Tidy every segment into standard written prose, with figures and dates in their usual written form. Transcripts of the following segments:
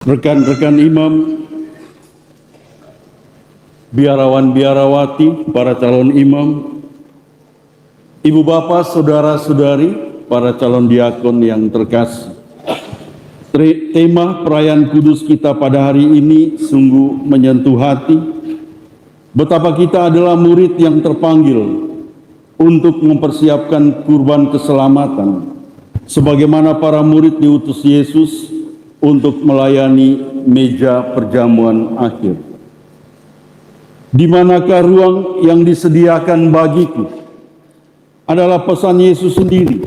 Rekan-rekan imam, biarawan-biarawati, para calon imam, ibu bapak, saudara-saudari, para calon diakon yang terkasih. Tema perayaan kudus kita pada hari ini sungguh menyentuh hati. Betapa kita adalah murid yang terpanggil untuk mempersiapkan kurban keselamatan, sebagaimana para murid diutus Yesus untuk melayani meja perjamuan akhir. Di manakah ruang yang disediakan bagiku? Adalah pesan Yesus sendiri.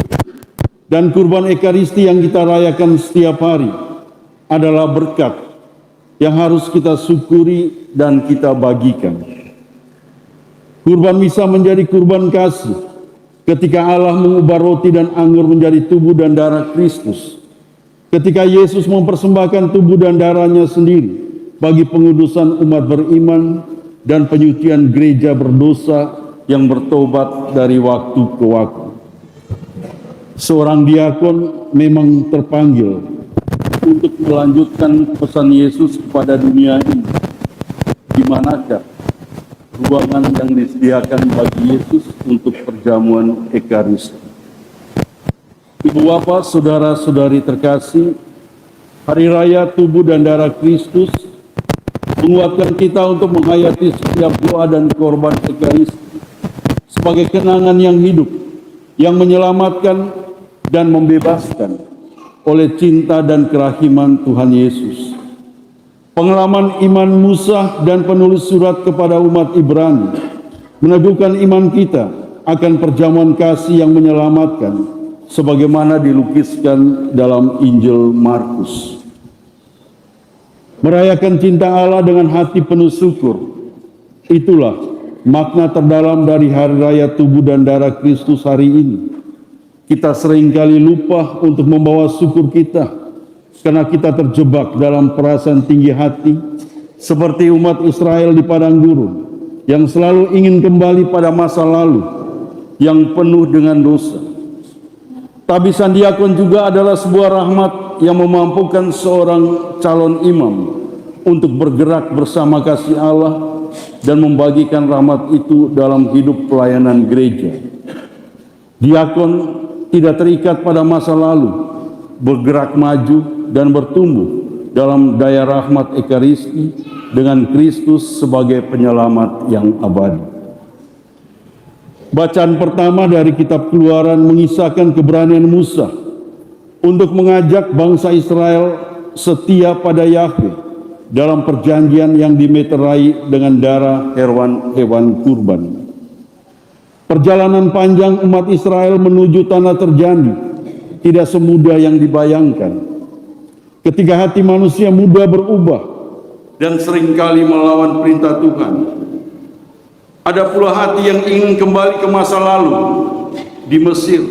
Dan kurban Ekaristi yang kita rayakan setiap hari adalah berkat yang harus kita syukuri dan kita bagikan. Kurban misa menjadi kurban kasih ketika Allah mengubah roti dan anggur menjadi tubuh dan darah Kristus. Ketika Yesus mempersembahkan tubuh dan darahnya sendiri bagi pengudusan umat beriman dan penyucian gereja berdosa yang bertobat dari waktu ke waktu. Seorang diakon memang terpanggil untuk melanjutkan pesan Yesus kepada dunia ini. Di manakah ruangan yang disediakan bagi Yesus untuk perjamuan Ekaristi? Ibu bapak, saudara-saudari terkasih, hari raya tubuh dan darah Kristus menguatkan kita untuk menghayati setiap doa dan korban Ekaristi sebagai kenangan yang hidup, yang menyelamatkan dan membebaskan oleh cinta dan kerahiman Tuhan Yesus. Pengalaman iman Musa dan penulis surat kepada umat Ibrani meneguhkan iman kita akan perjamuan kasih yang menyelamatkan, sebagaimana dilukiskan dalam Injil Markus. Merayakan cinta Allah dengan hati penuh syukur, itulah makna terdalam dari hari raya tubuh dan darah Kristus hari ini. Kita seringkali lupa untuk membawa syukur kita, karena kita terjebak dalam perasaan tinggi hati, seperti umat Israel di padang gurun, yang selalu ingin kembali pada masa lalu, yang penuh dengan dosa. Tabisan diakon juga adalah sebuah rahmat yang memampukan seorang calon imam untuk bergerak bersama kasih Allah dan membagikan rahmat itu dalam hidup pelayanan gereja. Diakon tidak terikat pada masa lalu, bergerak maju dan bertumbuh dalam daya rahmat Ekaristi dengan Kristus sebagai penyelamat yang abadi. Bacaan pertama dari kitab Keluaran mengisahkan keberanian Musa untuk mengajak bangsa Israel setia pada Yahweh dalam perjanjian yang dimeterai dengan darah hewan kurban. Perjalanan panjang umat Israel menuju tanah terjanji tidak semudah yang dibayangkan. Ketika hati manusia mudah berubah dan seringkali melawan perintah Tuhan. Ada pula hati yang ingin kembali ke masa lalu di Mesir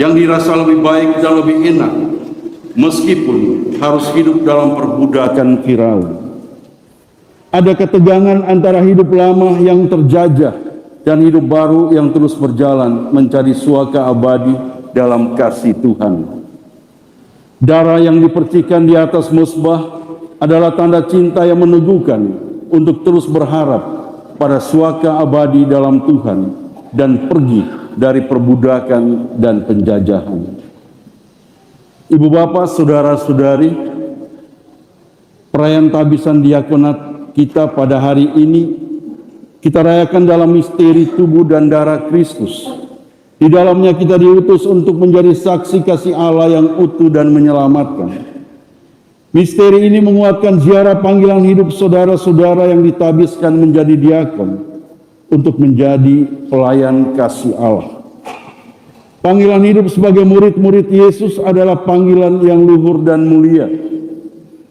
yang dirasa lebih baik dan lebih enak, meskipun harus hidup dalam perbudakan Firaun. Ada ketegangan antara hidup lama yang terjajah dan hidup baru yang terus berjalan mencari suaka abadi dalam kasih Tuhan. Darah yang dipercikan di atas mezbah adalah tanda cinta yang meneguhkan untuk terus berharap pada suaka abadi dalam Tuhan dan pergi dari perbudakan dan penjajahan. Ibu bapak, saudara-saudari, perayaan tabisan diakonat kita pada hari ini kita rayakan dalam misteri tubuh dan darah Kristus. Di dalamnya kita diutus untuk menjadi saksi kasih Allah yang utuh dan menyelamatkan. Misteri ini menguatkan ziarah panggilan hidup saudara-saudara yang ditabiskan menjadi diakon untuk menjadi pelayan kasih Allah. Panggilan hidup sebagai murid-murid Yesus adalah panggilan yang luhur dan mulia.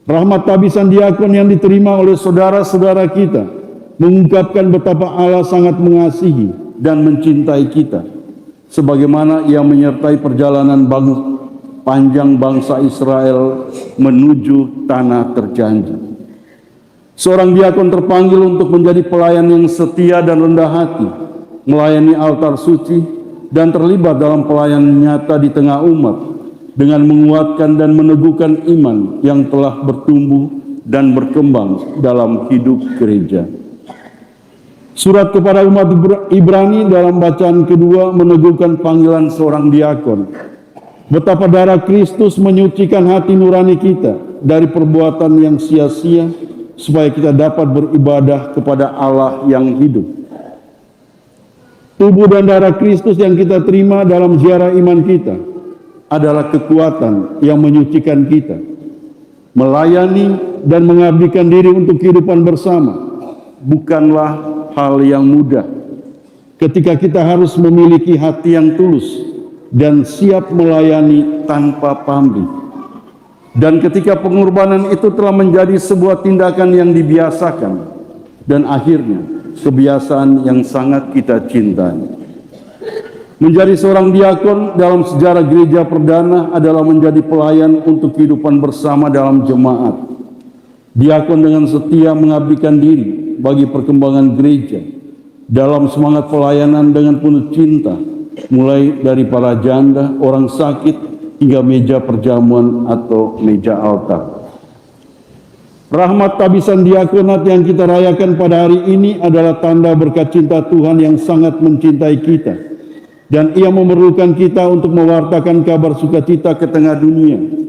Rahmat tabisan diakon yang diterima oleh saudara-saudara kita mengungkapkan betapa Allah sangat mengasihi dan mencintai kita, sebagaimana Ia menyertai perjalanan panjang bangsa Israel menuju tanah terjanji. Seorang diakon terpanggil untuk menjadi pelayan yang setia dan rendah hati, melayani altar suci dan terlibat dalam pelayanan nyata di tengah umat, dengan menguatkan dan meneguhkan iman yang telah bertumbuh dan berkembang dalam hidup gereja. Surat kepada umat Ibrani dalam bacaan kedua meneguhkan panggilan seorang diakon. Betapa darah Kristus menyucikan hati nurani kita dari perbuatan yang sia-sia, supaya kita dapat beribadah kepada Allah yang hidup. Tubuh dan darah Kristus yang kita terima dalam ziarah iman kita adalah kekuatan yang menyucikan kita, melayani dan mengabdikan diri untuk kehidupan bersama. Bukanlah hal yang mudah ketika kita harus memiliki hati yang tulus dan siap melayani tanpa pamrih. Dan ketika pengorbanan itu telah menjadi sebuah tindakan yang dibiasakan dan akhirnya kebiasaan yang sangat kita cintai. Menjadi seorang diakon dalam sejarah gereja perdana adalah menjadi pelayan untuk kehidupan bersama dalam jemaat. Diakon dengan setia mengabdikan diri bagi perkembangan gereja dalam semangat pelayanan dengan penuh cinta, mulai dari para janda, orang sakit, hingga meja perjamuan atau meja altar. Rahmat tabisan diakonat yang kita rayakan pada hari ini adalah tanda berkat cinta Tuhan yang sangat mencintai kita, dan Ia memerlukan kita untuk mewartakan kabar sukacita ke tengah dunia.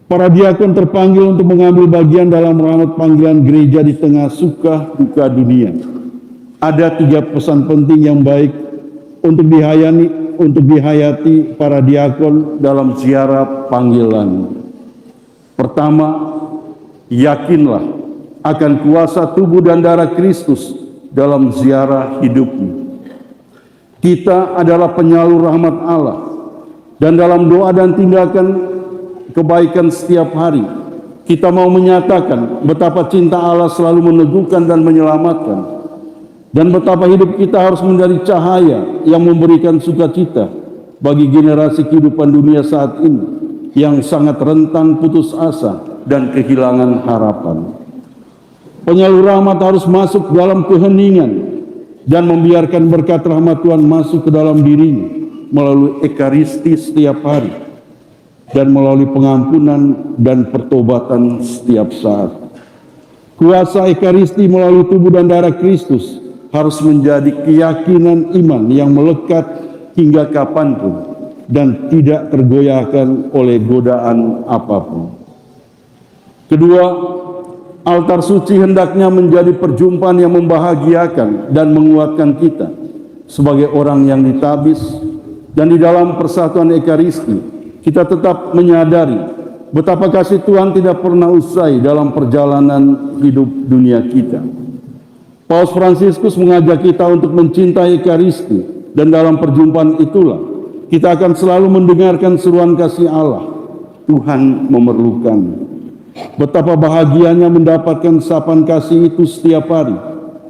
Para diakon terpanggil untuk mengambil bagian dalam rahmat panggilan gereja di tengah suka duka dunia. Ada 3 pesan penting yang baik untuk dihayati para diakon dalam ziarah panggilan. Pertama, yakinlah akan kuasa tubuh dan darah Kristus dalam ziarah hidupmu. Kita adalah penyalur rahmat Allah, dan dalam doa dan tindakan kebaikan setiap hari, kita mau menyatakan betapa cinta Allah selalu meneguhkan dan menyelamatkan, dan betapa hidup kita harus menjadi cahaya yang memberikan sukacita bagi generasi kehidupan dunia saat ini yang sangat rentan putus asa dan kehilangan harapan. Penyalur rahmat harus masuk dalam keheningan dan membiarkan berkat rahmat Tuhan masuk ke dalam dirinya melalui ekaristi setiap hari dan melalui pengampunan dan pertobatan setiap saat. Kuasa ekaristi melalui tubuh dan darah Kristus harus menjadi keyakinan iman yang melekat hingga kapanpun dan tidak tergoyahkan oleh godaan apapun. Kedua, altar suci hendaknya menjadi perjumpaan yang membahagiakan dan menguatkan kita sebagai orang yang ditabis, dan di dalam persatuan ekaristi kita tetap menyadari betapa kasih Tuhan tidak pernah usai dalam perjalanan hidup dunia kita. Paus Fransiskus mengajak kita untuk mencintai ekaristi, dan dalam perjumpaan itulah kita akan selalu mendengarkan seruan kasih Allah. Tuhan memerlukan. Betapa bahagianya mendapatkan sapaan kasih itu setiap hari,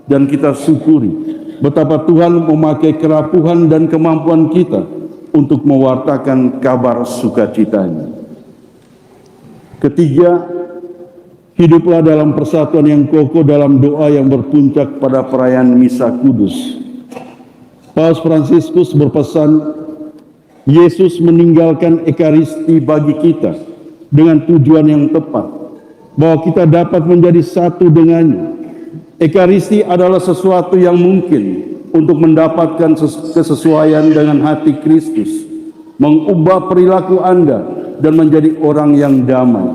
dan kita syukuri betapa Tuhan memakai kerapuhan dan kemampuan kita untuk mewartakan kabar sukacitanya. Ketiga, hiduplah dalam persatuan yang kokoh dalam doa yang berpuncak pada perayaan Misa Kudus. Paus Fransiskus berpesan, Yesus meninggalkan ekaristi bagi kita dengan tujuan yang tepat, bahwa kita dapat menjadi satu dengannya. Ekaristi adalah sesuatu yang mungkin untuk mendapatkan kesesuaian dengan hati Kristus, mengubah perilaku Anda dan menjadi orang yang damai.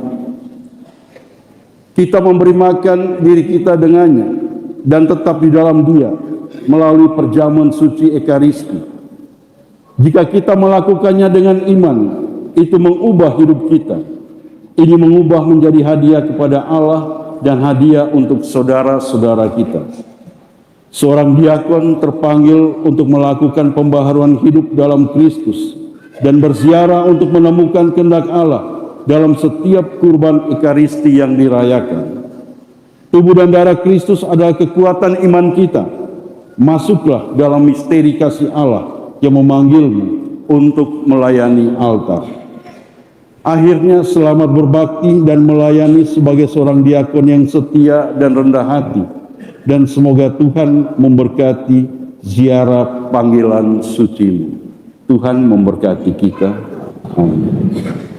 Kita memberi makan diri kita dengannya dan tetap di dalam Dia melalui perjamuan suci ekaristi. Jika kita melakukannya dengan iman, itu mengubah hidup kita. Ini mengubah menjadi hadiah kepada Allah dan hadiah untuk saudara-saudara kita. Seorang diakon terpanggil untuk melakukan pembaharuan hidup dalam Kristus dan berziarah untuk menemukan kehendak Allah dalam setiap kurban ekaristi yang dirayakan. Tubuh dan darah Kristus adalah kekuatan iman kita. Masuklah dalam misteri kasih Allah yang memanggilmu untuk melayani altar. Akhirnya selamat berbakti dan melayani sebagai seorang diakon yang setia dan rendah hati. Dan semoga Tuhan memberkati ziarah panggilan suci. Tuhan memberkati kita. Amin.